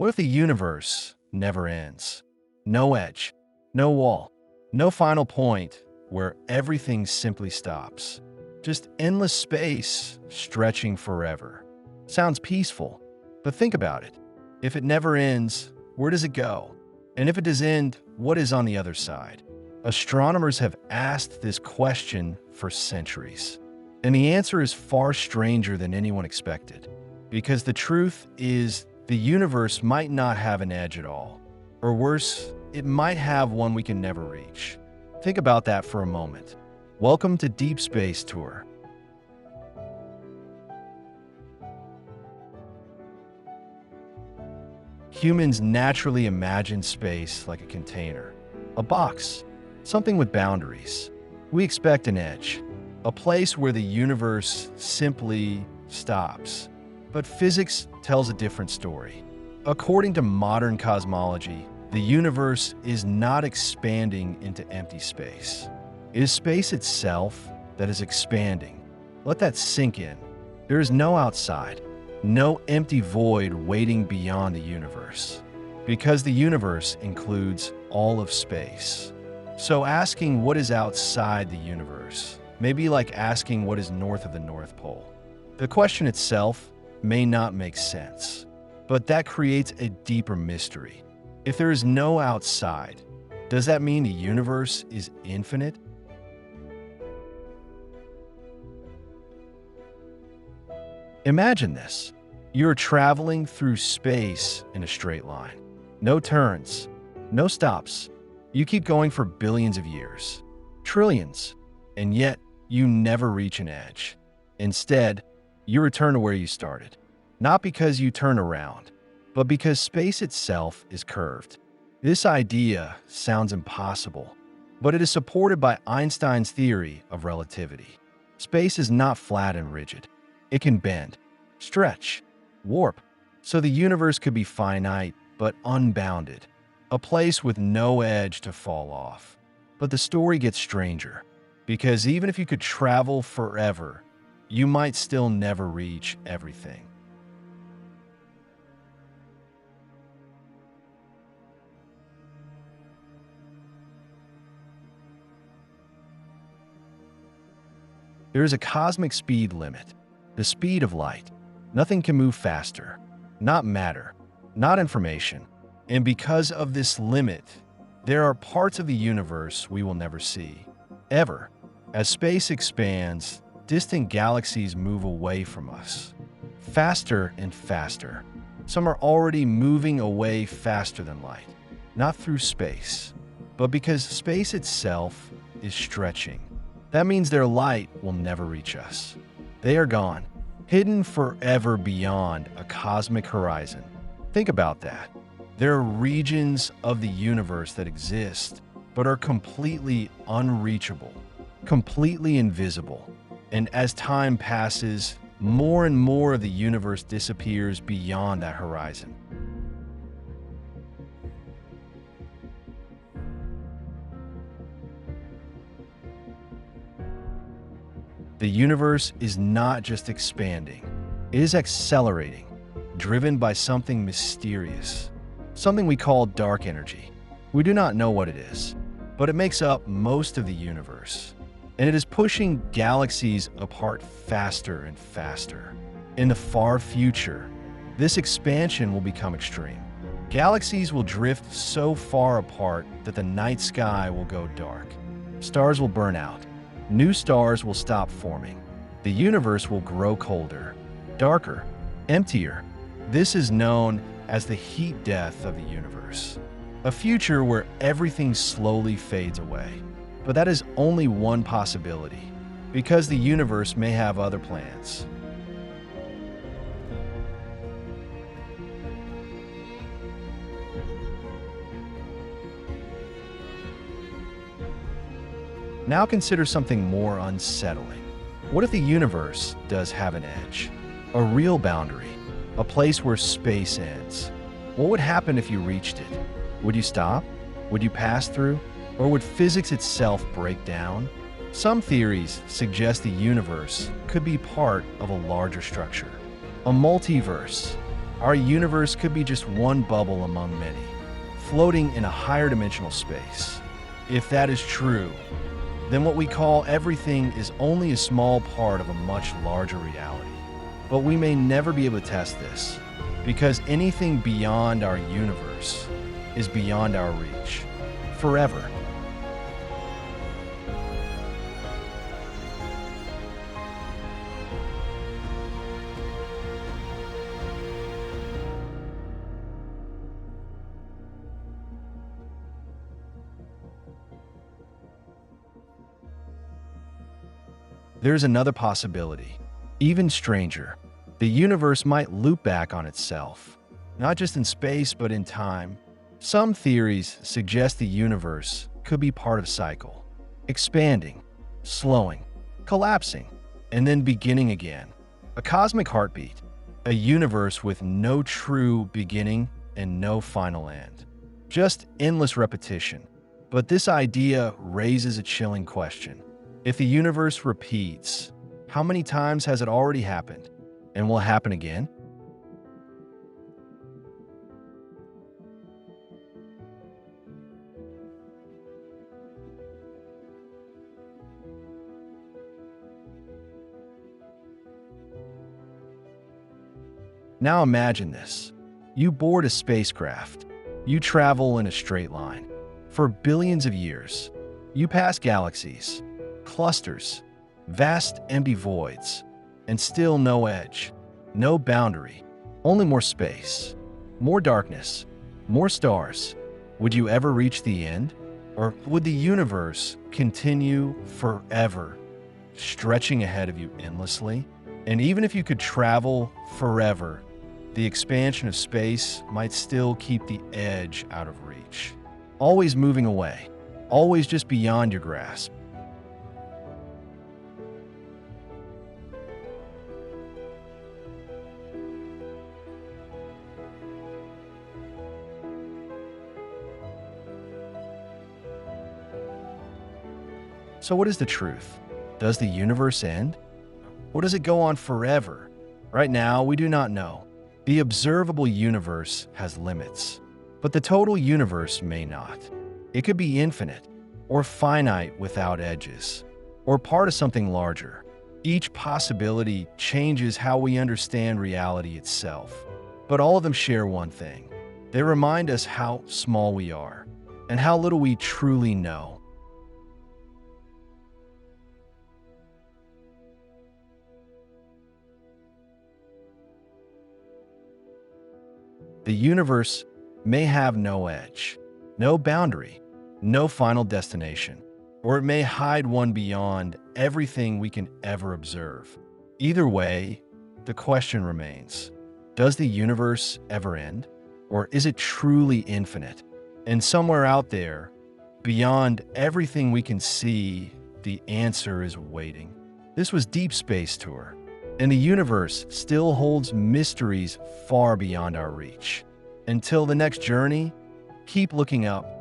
What if the universe never ends? No edge, no wall, no final point where everything simply stops. Just endless space stretching forever. Sounds peaceful, but think about it. If it never ends, where does it go? And if it does end, what is on the other side? Astronomers have asked this question for centuries. And the answer is far stranger than anyone expected. Because the truth is, the universe might not have an edge at all. Or worse, it might have one we can never reach. Think about that for a moment. Welcome to Deep Space Tour. Humans naturally imagine space like a container, a box, something with boundaries. We expect an edge, a place where the universe simply stops. But physics tells a different story. According to modern cosmology, the universe is not expanding into empty space. It is space itself that is expanding. Let that sink in. There is no outside, no empty void waiting beyond the universe, because the universe includes all of space. So asking what is outside the universe may be like asking what is north of the North Pole. The question itself may not make sense, but that creates a deeper mystery. If there is no outside, does that mean the universe is infinite? Imagine this. You're traveling through space in a straight line. No turns, no stops. You keep going for billions of years, trillions, and yet you never reach an edge. Instead, you return to where you started. Not because you turn around, but because space itself is curved. This idea sounds impossible, but it is supported by Einstein's theory of relativity. Space is not flat and rigid. It can bend, stretch, warp, so the universe could be finite but unbounded, a place with no edge to fall off. But the story gets stranger, because even if you could travel forever, you might still never reach everything. There is a cosmic speed limit, the speed of light. Nothing can move faster, not matter, not information. And because of this limit, there are parts of the universe we will never see, ever. As space expands, distant galaxies move away from us, faster and faster. Some are already moving away faster than light, not through space, but because space itself is stretching. That means their light will never reach us. They are gone, hidden forever beyond a cosmic horizon. Think about that. There are regions of the universe that exist, but are completely unreachable, completely invisible. And as time passes, more and more of the universe disappears beyond that horizon. The universe is not just expanding, it is accelerating, driven by something mysterious, something we call dark energy. We do not know what it is, but it makes up most of the universe, and it is pushing galaxies apart faster and faster. In the far future, this expansion will become extreme. Galaxies will drift so far apart that the night sky will go dark. Stars will burn out. New stars will stop forming. The universe will grow colder, darker, emptier. This is known as the heat death of the universe, a future where everything slowly fades away. But that is only one possibility, because the universe may have other plans. Now consider something more unsettling. What if the universe does have an edge? A real boundary, a place where space ends. What would happen if you reached it? Would you stop? Would you pass through? Or would physics itself break down? Some theories suggest the universe could be part of a larger structure, a multiverse, Our universe could be just one bubble among many, floating in a higher dimensional space. If that is true, then what we call everything is only a small part of a much larger reality. But we may never be able to test this, because anything beyond our universe is beyond our reach, forever. There's another possibility, even stranger. The universe might loop back on itself, not just in space but in time. Some theories suggest the universe could be part of a cycle, expanding, slowing, collapsing, and then beginning again. A cosmic heartbeat, a universe with no true beginning and no final end. Just endless repetition. But this idea raises a chilling question. If the universe repeats, how many times has it already happened and will happen again? Now imagine this. You board a spacecraft. You travel in a straight line. For billions of years, you pass galaxies, clusters, vast empty voids, and still no edge, no boundary, only more space, more darkness, more stars. Would you ever reach the end? Or would the universe continue forever, stretching ahead of you endlessly? And even if you could travel forever, the expansion of space might still keep the edge out of reach. Always moving away, always just beyond your grasp. So what is the truth? Does the universe end? Or does it go on forever? Right now, we do not know. The observable universe has limits, but the total universe may not. It could be infinite, or finite without edges, or part of something larger. Each possibility changes how we understand reality itself. But all of them share one thing. They remind us how small we are, and how little we truly know. The universe may have no edge, no boundary, no final destination, or it may hide one beyond everything we can ever observe. Either way, the question remains, does the universe ever end? Or is it truly infinite? And somewhere out there, beyond everything we can see, the answer is waiting. This was Deep Space Tour, and the universe still holds mysteries far beyond our reach. Until the next journey, keep looking up